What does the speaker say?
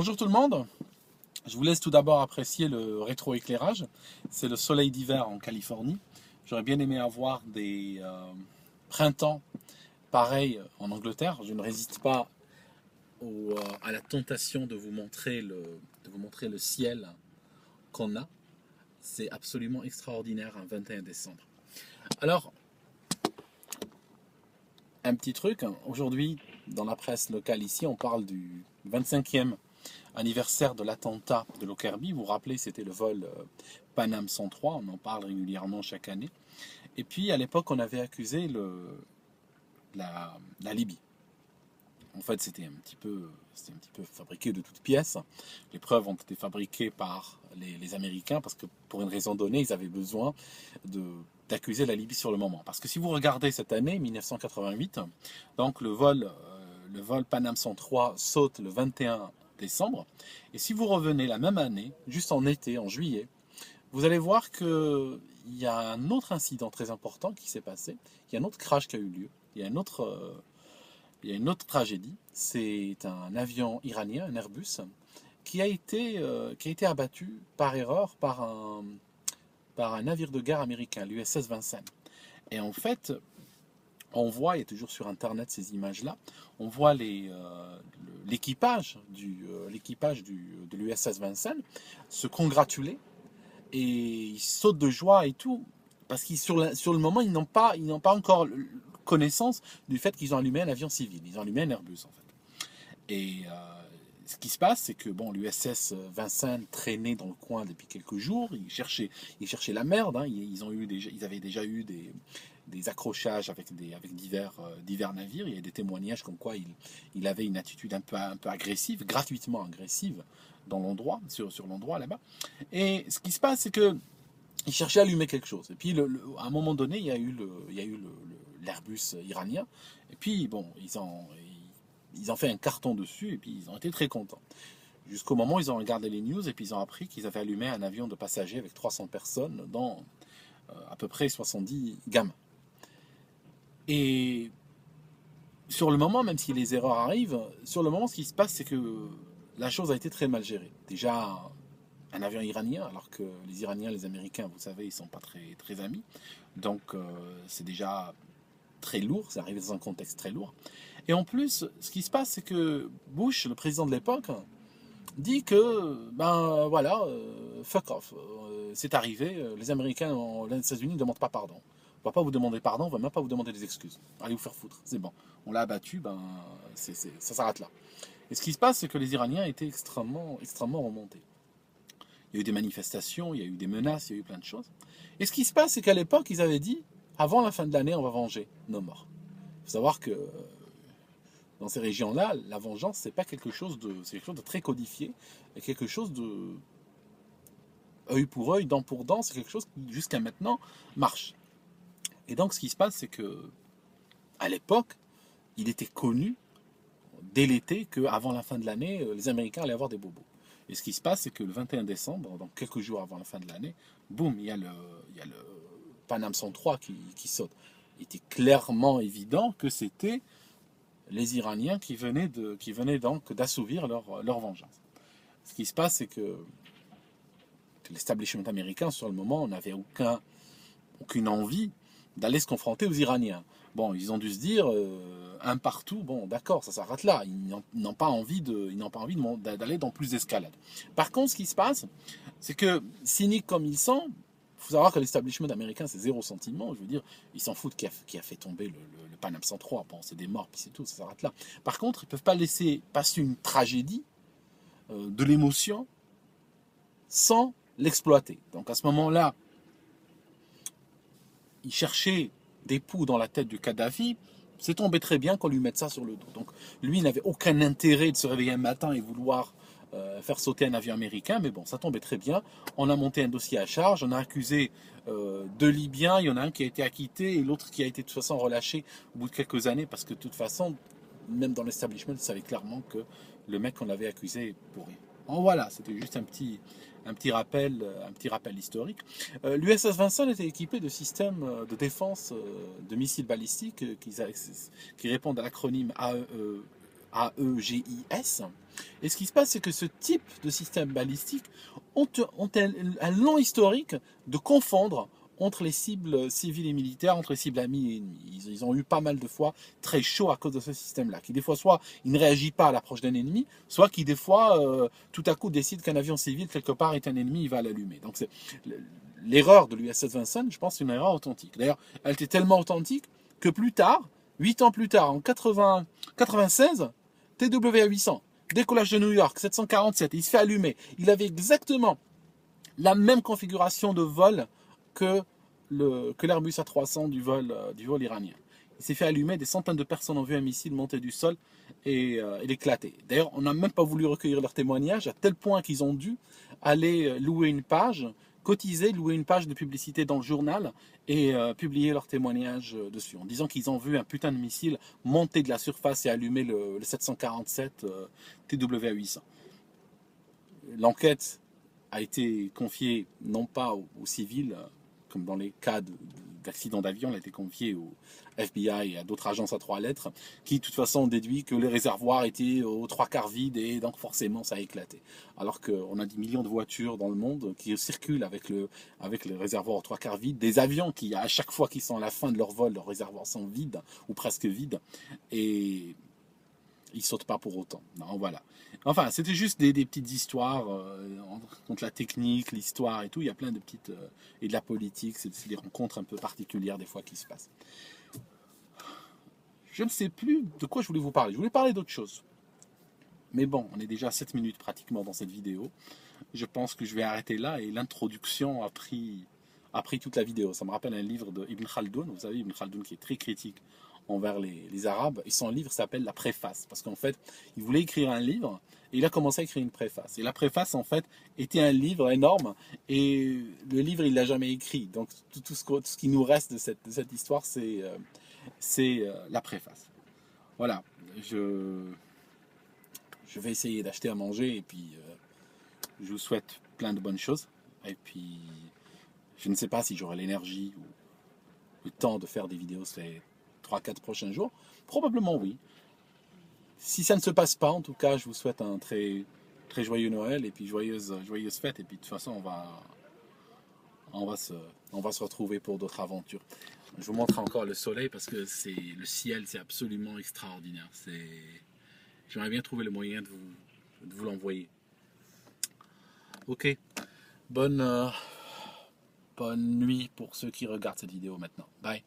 Bonjour tout le monde, je vous laisse tout d'abord apprécier le rétroéclairage. C'est le soleil d'hiver en Californie. J'aurais bien aimé avoir des printemps pareils en Angleterre. Je ne résiste pas à la tentation de vous montrer le ciel qu'on a. C'est absolument extraordinaire un 21 décembre. Alors, un petit truc, aujourd'hui dans la presse locale ici, on parle du 25e anniversaire de l'attentat de Lockerbie. Vous vous rappelez, c'était le vol Panam 103, on en parle régulièrement chaque année. Et puis à l'époque, on avait accusé la Libye. En fait, c'était un petit peu fabriqué de toutes pièces. Les preuves ont été fabriquées par les Américains parce que pour une raison donnée, ils avaient besoin d'accuser la Libye sur le moment. Parce que si vous regardez cette année, 1988, donc le vol Panam 103 saute le 21 décembre. Et si vous revenez la même année, juste en été, en juillet, vous allez voir qu'il y a un autre incident très important qui s'est passé. Il y a un autre crash qui a eu lieu. Il y a une autre tragédie. C'est un avion iranien, un Airbus, qui a été abattu par erreur par un navire de guerre américain, l'USS Vincennes. Et en fait, on voit, il y a toujours sur Internet ces images-là, on voit l'équipage de l'USS Vincennes se congratuler et ils sautent de joie et tout, parce que sur le moment, ils n'ont pas encore connaissance du fait qu'ils ont allumé un avion civil, ils ont allumé un Airbus en fait. Et ce qui se passe, c'est que bon, l'USS Vincennes traînait dans le coin depuis quelques jours, ils cherchaient la merde, hein. Ils avaient déjà eu des accrochages avec divers navires. Il y a des témoignages comme quoi il avait une attitude un peu agressive, gratuitement agressive, dans l'endroit, sur l'endroit là-bas. Et ce qui se passe, c'est que il cherchait à allumer quelque chose. Et puis, à un moment donné, il y a eu l'Airbus iranien. Et puis, bon, ils ont fait un carton dessus et puis ils ont été très contents. Jusqu'au moment où ils ont regardé les news et puis ils ont appris qu'ils avaient allumé un avion de passagers avec 300 personnes, dont à peu près 70 gamins. Et sur le moment, même si les erreurs arrivent, sur le moment, ce qui se passe, c'est que la chose a été très mal gérée. Déjà, un avion iranien, alors que les Iraniens, les Américains, vous savez, ils ne sont pas très, très amis. Donc, c'est déjà très lourd, c'est arrivé dans un contexte très lourd. Et en plus, ce qui se passe, c'est que Bush, le président de l'époque, dit que, ben voilà, fuck off, c'est arrivé, les Américains, les États-Unis ne demandent pas pardon. On ne va pas vous demander pardon, on ne va même pas vous demander des excuses. Allez vous faire foutre, c'est bon. On l'a abattu, ben, ça s'arrête là. Et ce qui se passe, c'est que les Iraniens étaient extrêmement, extrêmement remontés. Il y a eu des manifestations, il y a eu des menaces, il y a eu plein de choses. Et ce qui se passe, c'est qu'à l'époque, ils avaient dit, avant la fin de l'année, on va venger nos morts. Il faut savoir que dans ces régions-là, la vengeance, c'est quelque chose de très codifié, et quelque chose de œil pour œil, dent pour dent, c'est quelque chose qui, jusqu'à maintenant, marche. Et donc, ce qui se passe, c'est que à l'époque, il était connu dès l'été qu'avant la fin de l'année, les Américains allaient avoir des bobos. Et ce qui se passe, c'est que le 21 décembre, donc quelques jours avant la fin de l'année, boum, il y a le Panam 103 qui saute. Il était clairement évident que c'était les Iraniens qui venaient donc d'assouvir leur vengeance. Ce qui se passe, c'est que l'establishment américain, sur le moment, n'avait aucune envie d'aller se confronter aux Iraniens. Bon, ils ont dû se dire, un partout, bon, d'accord, ça s'arrête là. Ils n'ont pas envie d'aller dans plus d'escalade. Par contre, ce qui se passe, c'est que, cyniques comme ils sont, il faut savoir que l'establishment américain, c'est zéro sentiment. Je veux dire, ils s'en foutent qui a fait tomber le Panam 103. Bon, c'est des morts, puis c'est tout, ça s'arrête là. Par contre, ils ne peuvent pas laisser passer une tragédie, de l'émotion, sans l'exploiter. Donc à ce moment-là, il cherchait des poux dans la tête du Kadhafi, c'est tombé très bien qu'on lui mette ça sur le dos. Donc lui n'avait aucun intérêt de se réveiller un matin et vouloir faire sauter un avion américain, mais bon, ça tombait très bien. On a monté un dossier à charge, on a accusé deux Libyens, il y en a un qui a été acquitté et l'autre qui a été de toute façon relâché au bout de quelques années, parce que de toute façon, même dans l'establishment, ils savaient clairement que le mec qu'on avait accusé est pour rien. Bon, voilà, c'était juste un petit rappel historique. L'USS Vincennes était équipé de systèmes de défense de missiles balistiques qui répondent à l'acronyme AEGIS. Et ce qui se passe, c'est que ce type de système balistique ont un long historique de confondre entre les cibles civiles et militaires, entre les cibles amies et ennemies. Ils ont eu pas mal de fois très chaud à cause de ce système-là, qui des fois, soit il ne réagit pas à l'approche d'un ennemi, soit qui des fois, tout à coup, décide qu'un avion civil, quelque part, est un ennemi, il va l'allumer. Donc c'est l'erreur de l'USS Vincennes, je pense, c'est une erreur authentique. D'ailleurs, elle était tellement authentique que plus tard, 8 ans plus tard, en 96, TWA-800, décollage de New York, 747, il se fait allumer. Il avait exactement la même configuration de vol que l'Airbus A300 du vol iranien. Il s'est fait allumer, des centaines de personnes ont vu un missile monter du sol et l'éclater. D'ailleurs, on n'a même pas voulu recueillir leurs témoignages, à tel point qu'ils ont dû aller louer une page, cotiser, louer une page de publicité dans le journal et publier leurs témoignages dessus, en disant qu'ils ont vu un putain de missile monter de la surface et allumer le 747 TWA-800. L'enquête a été confiée non pas aux civils, comme dans les cas d'accidents d'avion, elle a été confiée au FBI et à d'autres agences à 3 lettres, qui de toute façon ont déduit que les réservoirs étaient aux 3/4 vides et donc forcément ça a éclaté. Alors qu'on a des millions de voitures dans le monde qui circulent avec le réservoir aux 3/4 vides, des avions qui à chaque fois qu'ils sont à la fin de leur vol, leurs réservoirs sont vides ou presque vides, et ils sautent pas pour autant. Non, voilà. Enfin, c'était juste des petites histoires contre la technique, l'histoire et tout. Il y a plein de petites et de la politique. C'est des rencontres un peu particulières des fois qui se passent. Je ne sais plus de quoi je voulais vous parler. Je voulais parler d'autre chose. Mais bon, on est déjà à 7 minutes pratiquement dans cette vidéo. Je pense que je vais arrêter là et l'introduction a pris toute la vidéo. Ça me rappelle un livre de Ibn Khaldoun. Vous savez, Ibn Khaldoun qui est très critique envers les Arabes. Et son livre s'appelle La Préface. Parce qu'en fait, il voulait écrire un livre et il a commencé à écrire une préface. Et la préface, en fait, était un livre énorme. Et le livre, il ne l'a jamais écrit. Donc, tout ce qui nous reste de cette histoire, c'est la préface. Voilà. Je vais essayer d'acheter à manger et puis je vous souhaite plein de bonnes choses. Et puis, je ne sais pas si j'aurai l'énergie ou le temps de faire des vidéos ces 3-4 prochains jours. Probablement oui. Si ça ne se passe pas, en tout cas, je vous souhaite un très, très joyeux Noël et puis joyeuse fête. Et puis de toute façon, on va se retrouver pour d'autres aventures. Je vous montre encore le soleil parce que le ciel, c'est absolument extraordinaire. J'aimerais bien trouver le moyen de vous l'envoyer. Ok. Bonne nuit pour ceux qui regardent cette vidéo maintenant. Bye.